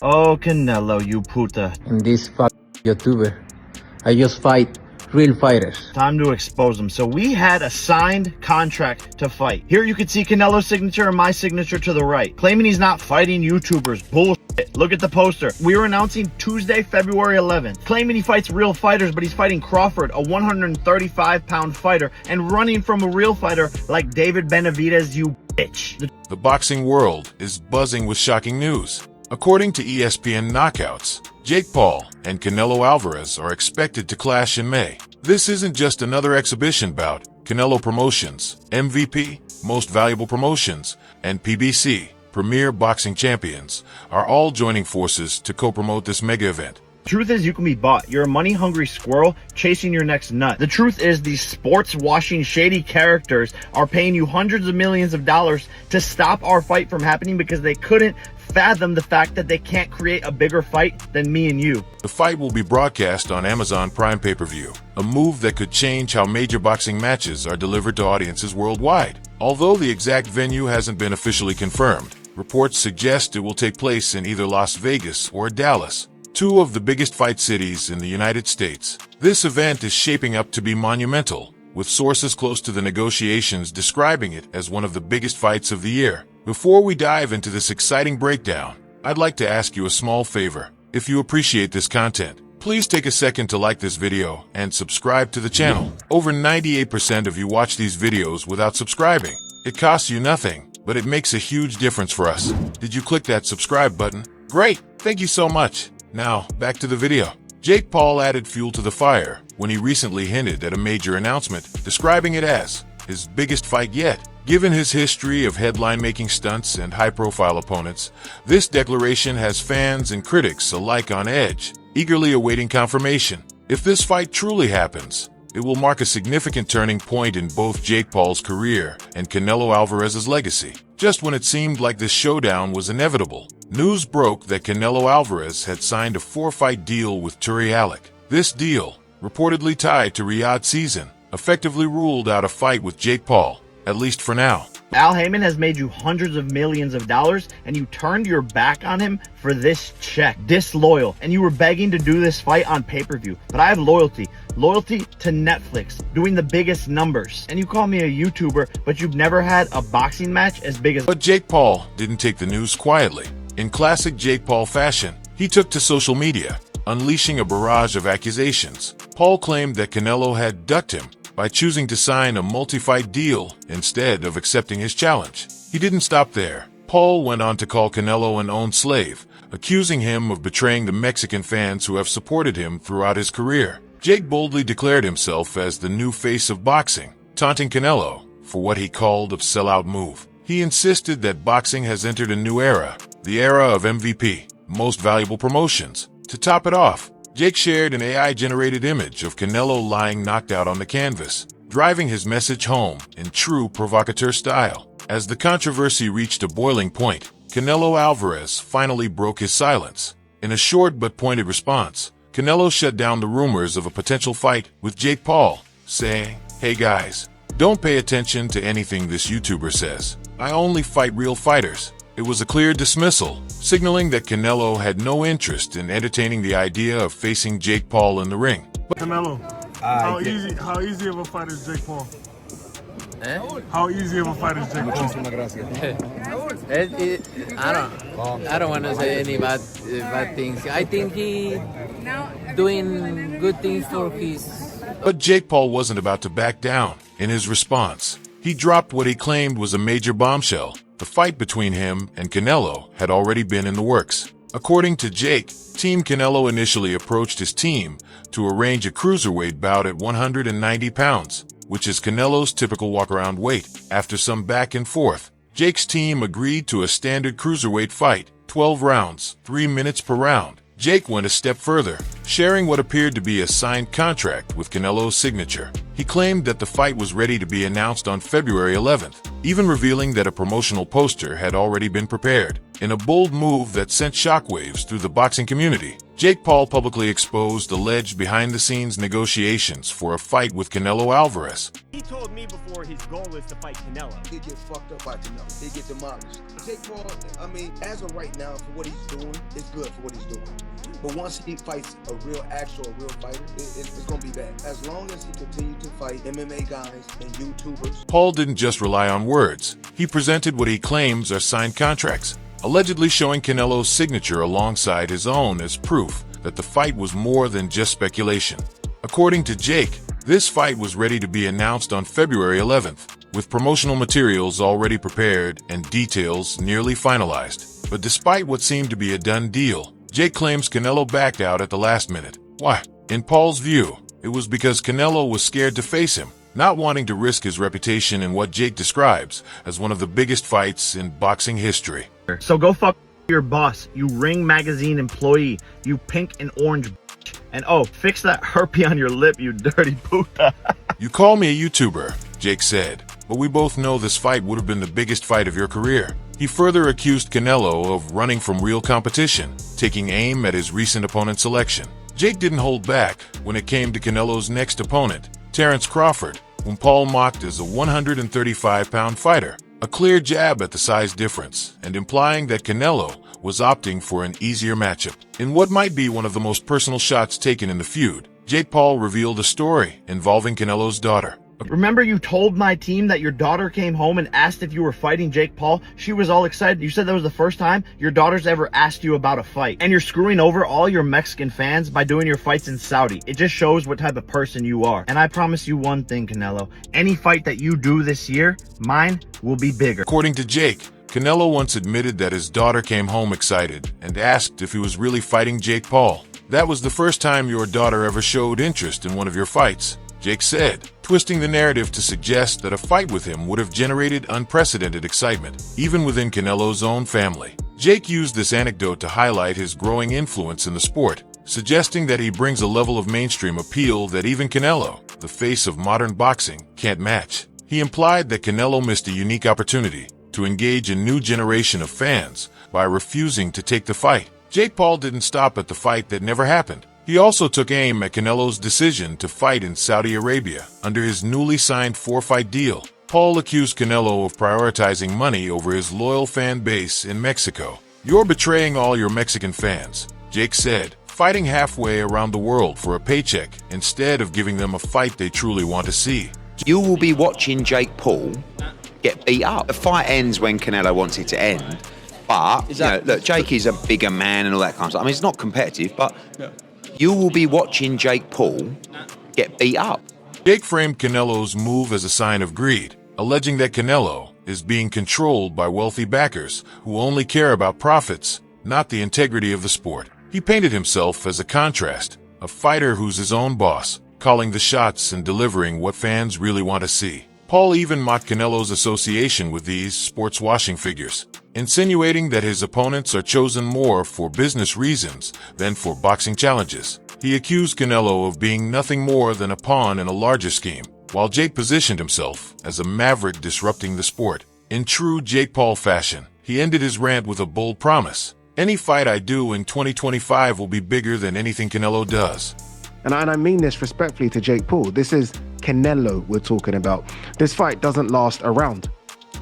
Oh, Canelo, you puta. And this YouTuber, I just fight real fighters. Time to expose him. So we had a signed contract to fight. Here you can see Canelo's signature and my signature to the right. Claiming he's not fighting YouTubers. Bullshit. Look at the poster. We were announcing Tuesday, February 11th. Claiming he fights real fighters, but he's fighting Crawford, a 135-pound fighter, and running from a real fighter like David Benavidez, you bitch. The boxing world is buzzing with shocking news. According to ESPN Knockouts, Jake Paul and Canelo Alvarez are expected to clash in May. This isn't just another exhibition bout. Canelo Promotions, MVP, Most Valuable Promotions, and PBC, Premier Boxing Champions, are all joining forces to co-promote this mega event. Truth is, you can be bought. You're a money-hungry squirrel chasing your next nut. The truth is, these sports-washing shady characters are paying you hundreds of millions of dollars to stop our fight from happening because they couldn't fathom the fact that they can't create a bigger fight than me and you. The fight will be broadcast on Amazon Prime pay-per-view, a move that could change how major boxing matches are delivered to audiences worldwide. Although the exact venue hasn't been officially confirmed, reports suggest it will take place in either Las Vegas or Dallas, two of the biggest fight cities in the United States. This event is shaping up to be monumental, with sources close to the negotiations describing it as one of the biggest fights of the year. Before we dive into this exciting breakdown, I'd like to ask you a small favor. If you appreciate this content, please take a second to like this video and subscribe to the channel. Over 98% of you watch these videos without subscribing. It costs you nothing, but it makes a huge difference for us. Did you click that subscribe button? Great! Thank you so much. Now, back to the video. Jake Paul added fuel to the fire when he recently hinted at a major announcement, describing it as his biggest fight yet. Given his history of headline-making stunts and high-profile opponents, this declaration has fans and critics alike on edge, eagerly awaiting confirmation. If this fight truly happens, it will mark a significant turning point in both Jake Paul's career and Canelo Alvarez's legacy. Just when it seemed like this showdown was inevitable, news broke that Canelo Alvarez had signed a 4-fight deal with Turi Alec. This deal, reportedly tied to Riyadh season, effectively ruled out a fight with Jake Paul, at least for now. Al Heyman has made you hundreds of millions of dollars and you turned your back on him for this check. Disloyal. And you were begging to do this fight on pay-per-view. But I have loyalty. Loyalty to Netflix, doing the biggest numbers. And you call me a YouTuber, but you've never had a boxing match as big as... But Jake Paul didn't take the news quietly. In classic Jake Paul fashion, he took to social media, unleashing a barrage of accusations. Paul claimed that Canelo had ducked him by choosing to sign a multi-fight deal instead of accepting his challenge. He didn't stop there. Paul went on to call Canelo an owned slave, accusing him of betraying the Mexican fans who have supported him throughout his career. Jake boldly declared himself as the new face of boxing, taunting Canelo for what he called a sellout move. He insisted that boxing has entered a new era, the era of MVP, Most Valuable Promotions. To top it off, Jake shared an AI-generated image of Canelo lying knocked out on the canvas, driving his message home in true provocateur style. As the controversy reached a boiling point, Canelo Alvarez finally broke his silence. In a short but pointed response, Canelo shut down the rumors of a potential fight with Jake Paul, saying, "Hey guys, don't pay attention to anything this YouTuber says. I only fight real fighters." It was a clear dismissal, signaling that Canelo had no interest in entertaining the idea of facing Jake Paul in the ring. Canelo, how easy of a fight is Jake Paul? How easy of a fight is Jake Paul? I don't want to say any bad things. I think he doing good things for his... But Jake Paul wasn't about to back down. In his response, he dropped what he claimed was a major bombshell. The fight between him and Canelo had already been in the works. According to Jake, Team Canelo initially approached his team to arrange a cruiserweight bout at 190 pounds, which is Canelo's typical walk-around weight. After some back and forth, Jake's team agreed to a standard cruiserweight fight, 12 rounds, 3 minutes per round. Jake went a step further, sharing what appeared to be a signed contract with Canelo's signature. He claimed that the fight was ready to be announced on February 11th, even revealing that a promotional poster had already been prepared. In a bold move that sent shockwaves through the boxing community, Jake Paul publicly exposed alleged behind-the-scenes negotiations for a fight with Canelo Alvarez. He told me before his goal is to fight Canelo. He get fucked up by Canelo. He get demolished. Jake Paul, I mean, as of right now, for what he's doing, it's good for what he's doing. But once he fights a real fighter, it's going to be bad. As long as he continues to fight MMA guys and YouTubers. Paul didn't just rely on words. He presented what he claims are signed contracts, allegedly showing Canelo's signature alongside his own as proof that the fight was more than just speculation. According to Jake, this fight was ready to be announced on February 11th, with promotional materials already prepared and details nearly finalized. But despite what seemed to be a done deal, Jake claims Canelo backed out at the last minute. Why? In Paul's view, it was because Canelo was scared to face him, not wanting to risk his reputation in what Jake describes as one of the biggest fights in boxing history. So go fuck your boss, you Ring Magazine employee, you pink and orange bitch. And oh, fix that herpes on your lip, you dirty puta. You call me a YouTuber, Jake said, but we both know this fight would have been the biggest fight of your career. He further accused Canelo of running from real competition, taking aim at his recent opponent selection. Jake didn't hold back when it came to Canelo's next opponent, Terrence Crawford, whom Paul mocked as a 135-pound fighter. A clear jab at the size difference, and implying that Canelo was opting for an easier matchup. In what might be one of the most personal shots taken in the feud, Jake Paul revealed a story involving Canelo's daughter. Remember you told my team that your daughter came home and asked if you were fighting Jake Paul? She was all excited. You said that was the first time your daughter's ever asked you about a fight. And you're screwing over all your Mexican fans by doing your fights in Saudi. It just shows what type of person you are. And I promise you one thing, Canelo. Any fight that you do this year, mine will be bigger. According to Jake, Canelo once admitted that his daughter came home excited and asked if he was really fighting Jake Paul. That was the first time your daughter ever showed interest in one of your fights, Jake said, twisting the narrative to suggest that a fight with him would have generated unprecedented excitement, even within Canelo's own family. Jake used this anecdote to highlight his growing influence in the sport, suggesting that he brings a level of mainstream appeal that even Canelo, the face of modern boxing, can't match. He implied that Canelo missed a unique opportunity to engage a new generation of fans by refusing to take the fight. Jake Paul didn't stop at the fight that never happened. He also took aim at Canelo's decision to fight in Saudi Arabia under his newly signed 4-fight deal. Paul accused Canelo of prioritizing money over his loyal fan base in Mexico. "You're betraying all your Mexican fans," Jake said, fighting halfway around the world for a paycheck instead of giving them a fight they truly want to see. You will be watching Jake Paul get beat up. The fight ends when Canelo wants it to end. But, you know, look, Jake is a bigger man and all that kind of stuff. I mean, it's not competitive, but you will be watching Jake Paul get beat up. Jake framed Canelo's move as a sign of greed, alleging that Canelo is being controlled by wealthy backers who only care about profits, not the integrity of the sport. He painted himself as a contrast, a fighter who's his own boss, calling the shots and delivering what fans really want to see. Paul even mocked Canelo's association with these sports washing figures, insinuating that his opponents are chosen more for business reasons than for boxing challenges. He accused Canelo of being nothing more than a pawn in a larger scheme, while Jake positioned himself as a maverick disrupting the sport. In true Jake Paul fashion, he ended his rant with a bold promise: "Any fight I do in 2025 will be bigger than anything Canelo does." And I mean this respectfully to Jake Paul. This is Canelo we're talking about. This fight doesn't last a round.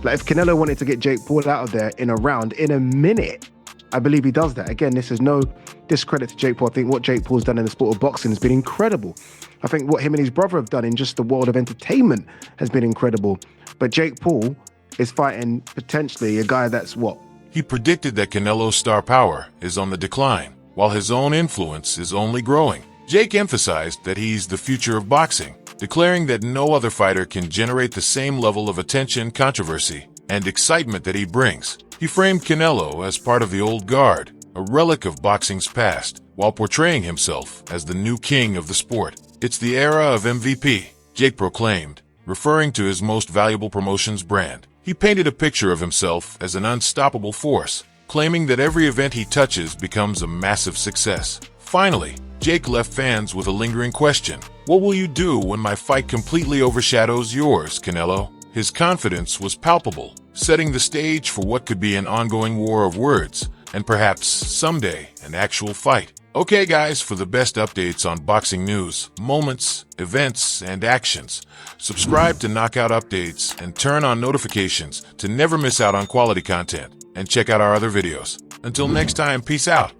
Like, if Canelo wanted to get Jake Paul out of there in a round, in a minute, I believe he does that. Again, this is no discredit to Jake Paul. I think what Jake Paul's done in the sport of boxing has been incredible. I think what him and his brother have done in just the world of entertainment has been incredible. But Jake Paul is fighting potentially a guy that's what? He predicted that Canelo's star power is on the decline, while his own influence is only growing. Jake emphasized that he's the future of boxing, declaring that no other fighter can generate the same level of attention, controversy, and excitement that he brings. He framed Canelo as part of the old guard, a relic of boxing's past, while portraying himself as the new king of the sport. "It's the era of MVP," Jake proclaimed, referring to his most valuable promotions brand. He painted a picture of himself as an unstoppable force, claiming that every event he touches becomes a massive success. Finally, Jake left fans with a lingering question: "What will you do when my fight completely overshadows yours, Canelo?" His confidence was palpable, setting the stage for what could be an ongoing war of words, and perhaps, someday, an actual fight. Okay, guys, for the best updates on boxing news, moments, events, and actions, subscribe to Knockout Updates and turn on notifications to never miss out on quality content. And check out our other videos. Until next time, peace out.